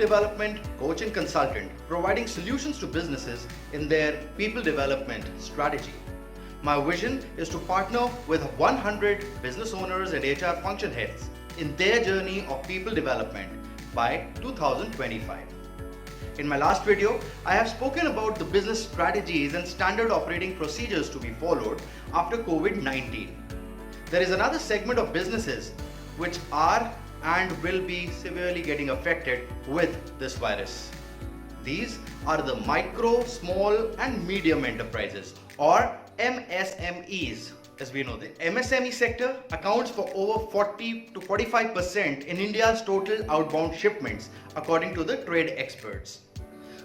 development coach and consultant, providing solutions to businesses in their people development strategy. My vision is to partner with 100 business owners and HR function heads in their journey of people development by 2025. In my last video, I have spoken about the business strategies and standard operating procedures to be followed after COVID-19. There is another segment of businesses which are and will be severely getting affected with this virus. These are the micro, small and medium enterprises, or MSMEs. As we know, the MSME sector accounts for over 40 to 45% in India's total outbound shipments, according to the trade experts.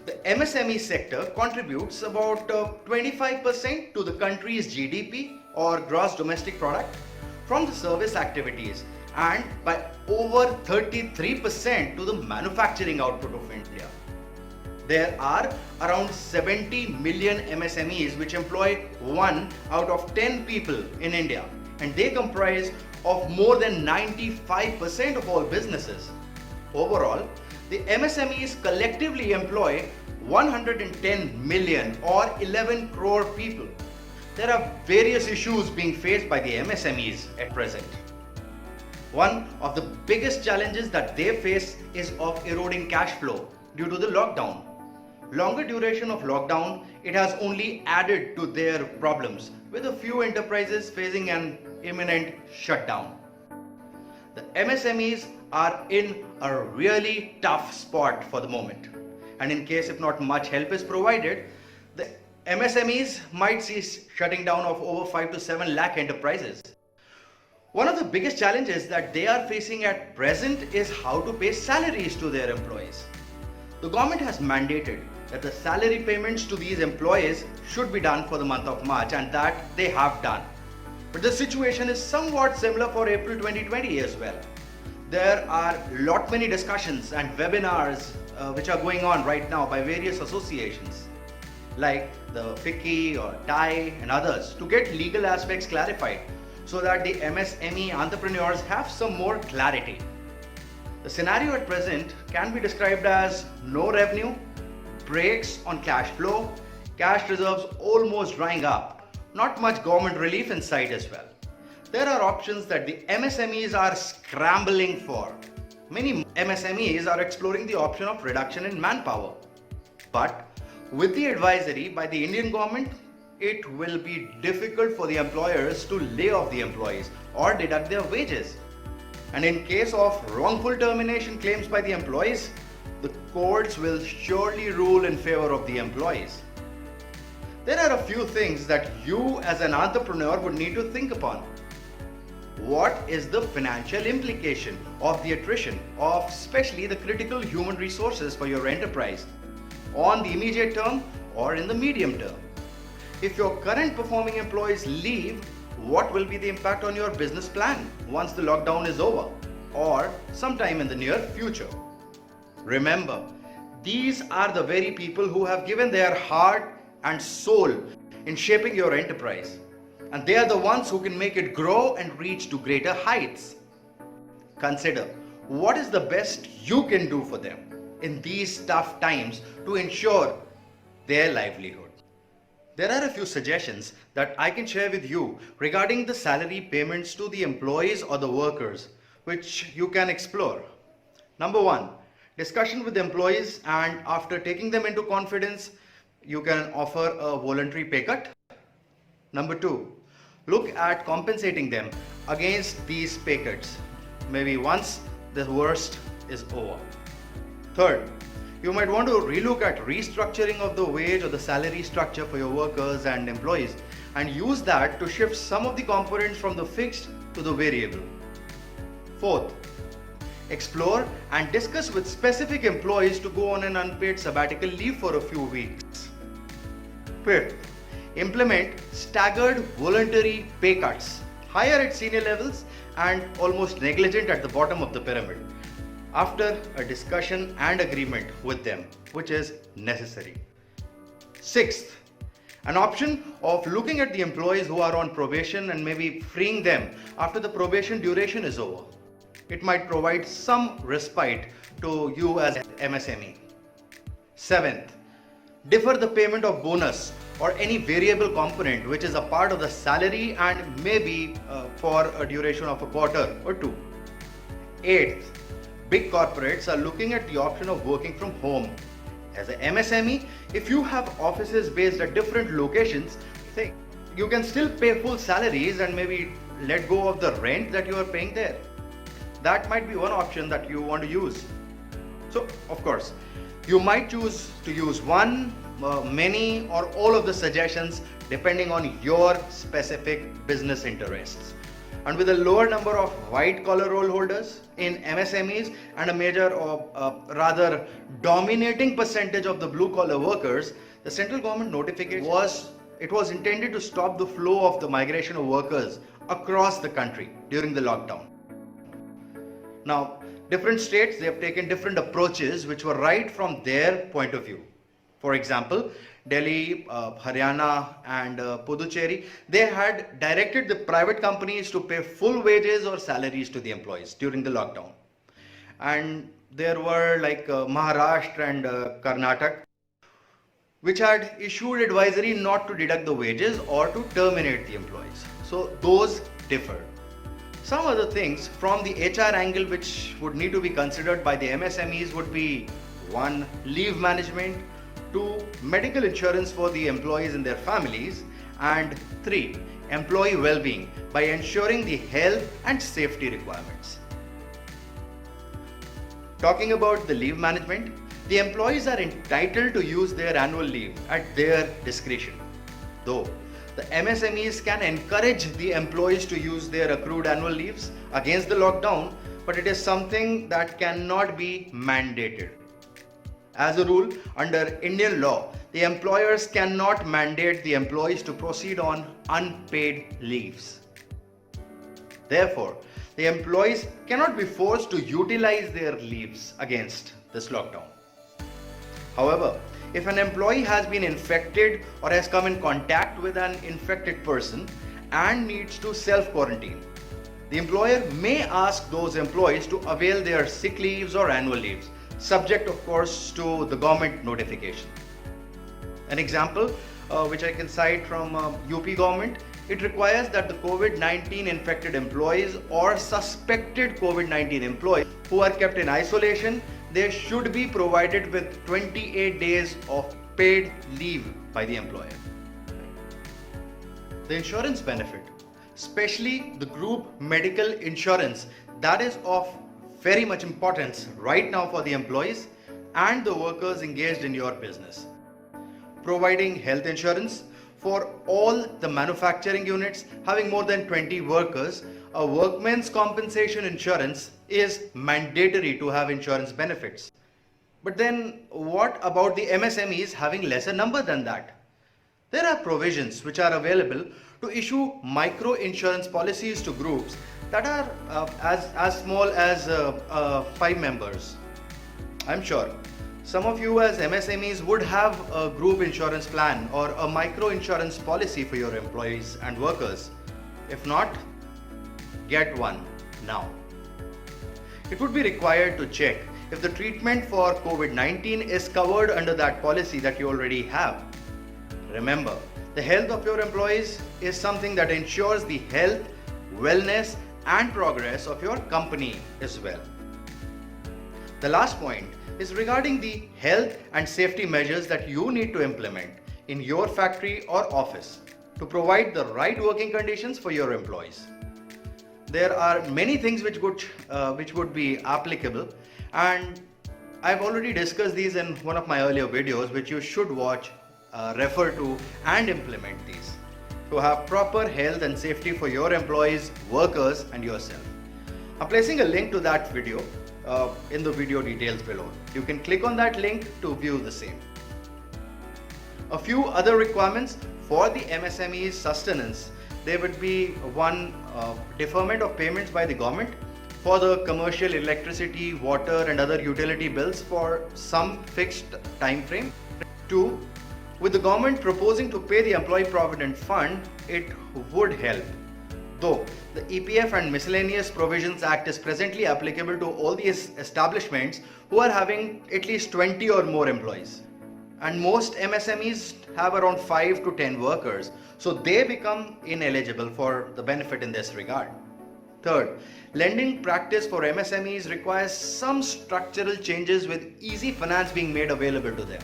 The MSME sector contributes about 25% to the country's GDP, or gross domestic product, from the service activities, and by over 33% to the manufacturing output of India. There are around 70 million MSMEs which employ 1 out of 10 people in India, and they comprise of more than 95% of all businesses. Overall, the MSMEs collectively employ 110 million or 11 crore people. There are various issues being faced by the MSMEs at present. One of the biggest challenges that they face is of eroding cash flow due to the lockdown. Longer duration of lockdown, it has only added to their problems, with a few enterprises facing an imminent shutdown. The MSMEs are in a really tough spot for the moment, and in case if not much help is provided, the MSMEs might see shutting down of over 5 to 7 lakh enterprises. One of the biggest challenges that they are facing at present is how to pay salaries to their employees. The government has mandated that the salary payments to these employees should be done for the month of March, and that they have done. But the situation is somewhat similar for April 2020 as well. There are many discussions and webinars which are going on right now by various associations like the FICCI or TIE and others to get legal aspects clarified so that the MSME entrepreneurs have some more clarity. The scenario at present can be described as no revenue, brakes on cash flow, cash reserves almost drying up, not much government relief in sight as well. There are options that the MSMEs are scrambling for. Many MSMEs are exploring the option of reduction in manpower. But with the advisory by the Indian government, it will be difficult for the employers to lay off the employees or deduct their wages. And in case of wrongful termination claims by the employees, the courts will surely rule in favor of the employees. There are a few things that you as an entrepreneur would need to think upon. What is the financial implication of the attrition of especially the critical human resources for your enterprise on the immediate term or in the medium term? If your current performing employees leave, what will be the impact on your business plan once the lockdown is over or sometime in the near future? Remember, these are the very people who have given their heart and soul in shaping your enterprise, and they are the ones who can make it grow and reach to greater heights. Consider what is the best you can do for them in these tough times to ensure their livelihood. There are a few suggestions that I can share with you regarding the salary payments to the employees or the workers, which you can explore. Number 1, discussion with the employees, and after taking them into confidence, you can offer a voluntary pay cut. Number 2, look at compensating them against these pay cuts, maybe once the worst is over. Third, you might want to relook at restructuring of the wage or the salary structure for your workers and employees and use that to shift some of the components from the fixed to the variable. Fourth, explore and discuss with specific employees to go on an unpaid sabbatical leave for a few weeks. Fifth, implement staggered voluntary pay cuts, higher at senior levels and almost negligent at the bottom of the pyramid, after a discussion and agreement with them, which is necessary. Sixth, an option of looking at the employees who are on probation and maybe freeing them after the probation duration is over. It might provide some respite to you as MSME. Seventh, defer the payment of bonus or any variable component which is a part of the salary and maybe for a duration of a quarter or two. Eighth, big corporates are looking at the option of working from home. As an MSME, if you have offices based at different locations, say you can still pay full salaries and maybe let go of the rent that you are paying there. That might be one option that you want to use. So, of course, you might choose to use one, many, or all of the suggestions depending on your specific business interests. And with a lower number of white collar role holders in MSMEs and a major or rather dominating percentage of the blue collar workers, the central government notification was intended to stop the flow of the migration of workers across the country during the lockdown. Now, different states, they have taken different approaches which were right from their point of view. For example, Delhi, Haryana and Puducherry, they had directed the private companies to pay full wages or salaries to the employees during the lockdown. And there were like Maharashtra and Karnataka, which had issued advisory not to deduct the wages or to terminate the employees. So those differed. Some other things from the HR angle which would need to be considered by the MSMEs would be 1. Leave management, 2. Medical insurance for the employees and their families, and 3. Employee well-being by ensuring the health and safety requirements. Talking about the leave management, the employees are entitled to use their annual leave at their discretion. Though the MSMEs can encourage the employees to use their accrued annual leaves against the lockdown, but it is something that cannot be mandated. As a rule, under Indian law, the employers cannot mandate the employees to proceed on unpaid leaves. Therefore, the employees cannot be forced to utilize their leaves against this lockdown. However, if an employee has been infected or has come in contact with an infected person and needs to self-quarantine, the employer may ask those employees to avail their sick leaves or annual leaves, subject of course to the government notification. An example which I can cite from UP government, it requires that the COVID-19 infected employees or suspected COVID-19 employees who are kept in isolation, they should be provided with 28 days of paid leave by the employer. The insurance benefit, especially the group medical insurance, that is of very much importance right now for the employees and the workers engaged in your business. Providing health insurance for all the manufacturing units having more than 20 workers, a workman's compensation insurance is mandatory to have insurance benefits. But then what about the MSMEs having lesser number than that? There are provisions which are available to issue micro insurance policies to groups that are as small as 5 members. I'm sure some of you as MSMEs would have a group insurance plan or a micro insurance policy for your employees and workers. If not, get one now. It would be required to check if the treatment for COVID-19 is covered under that policy that you already have. Remember, the health of your employees is something that ensures the health, wellness, and progress of your company as well. The last point is regarding the health and safety measures that you need to implement in your factory or office to provide the right working conditions for your employees. There are many things which would be applicable, and I've already discussed these in one of my earlier videos which you should watch, refer to and implement these to have proper health and safety for your employees, workers and yourself. I'm placing a link to that video in the video details below. You can click on that link to view the same. A few other requirements for the MSME's sustenance. There would be one, deferment of payments by the government for the commercial electricity, water and other utility bills for some fixed time frame. 2. With the government proposing to pay the Employee Provident Fund, it would help. Though the EPF and Miscellaneous Provisions Act is presently applicable to all these establishments who are having at least 20 or more employees. And most MSMEs have around 5 to 10 workers, so they become ineligible for the benefit in this regard. Third, lending practice for MSMEs requires some structural changes with easy finance being made available to them.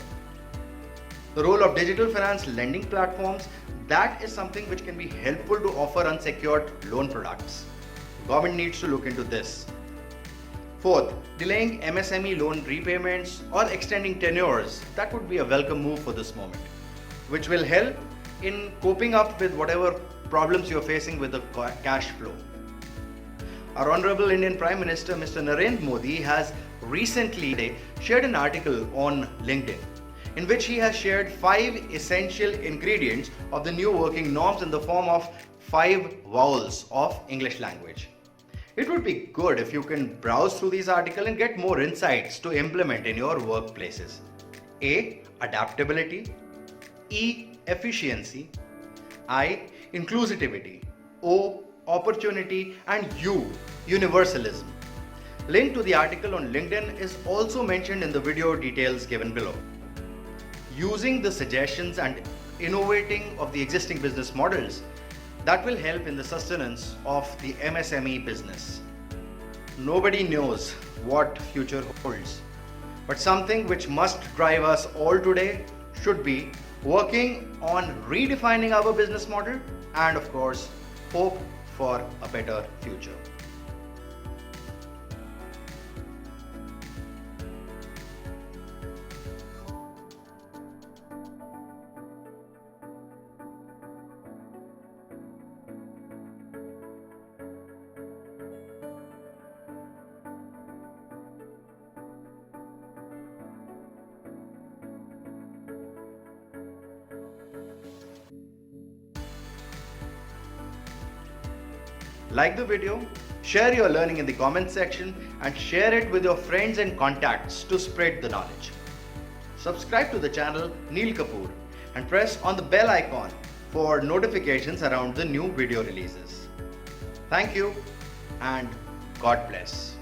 The role of digital finance lending platforms, that is something which can be helpful to offer unsecured loan products. Government needs to look into this. Fourth, delaying MSME loan repayments or extending tenures, that would be a welcome move for this moment, which will help in coping up with whatever problems you're facing with the cash flow. Our Honorable Indian Prime Minister Mr. Narendra Modi has recently shared an article on LinkedIn in which he has shared 5 essential ingredients of the new working norms in the form of 5 vowels of English language. It would be good if you can browse through these articles and get more insights to implement in your workplaces. A. Adaptability. E. Efficiency. I. Inclusivity. O. Opportunity. And U. Universalism. Link to the article on LinkedIn is also mentioned in the video details given below. Using the suggestions and innovating of the existing business models, that will help in the sustenance of the MSME business. Nobody knows what future holds, but something which must drive us all today should be working on redefining our business model and, of course, hope for a better future. Like the video, share your learning in the comment section and share it with your friends and contacts to spread the knowledge. Subscribe to the channel Neil Kapoor and press on the bell icon for notifications around the new video releases. Thank you and God bless.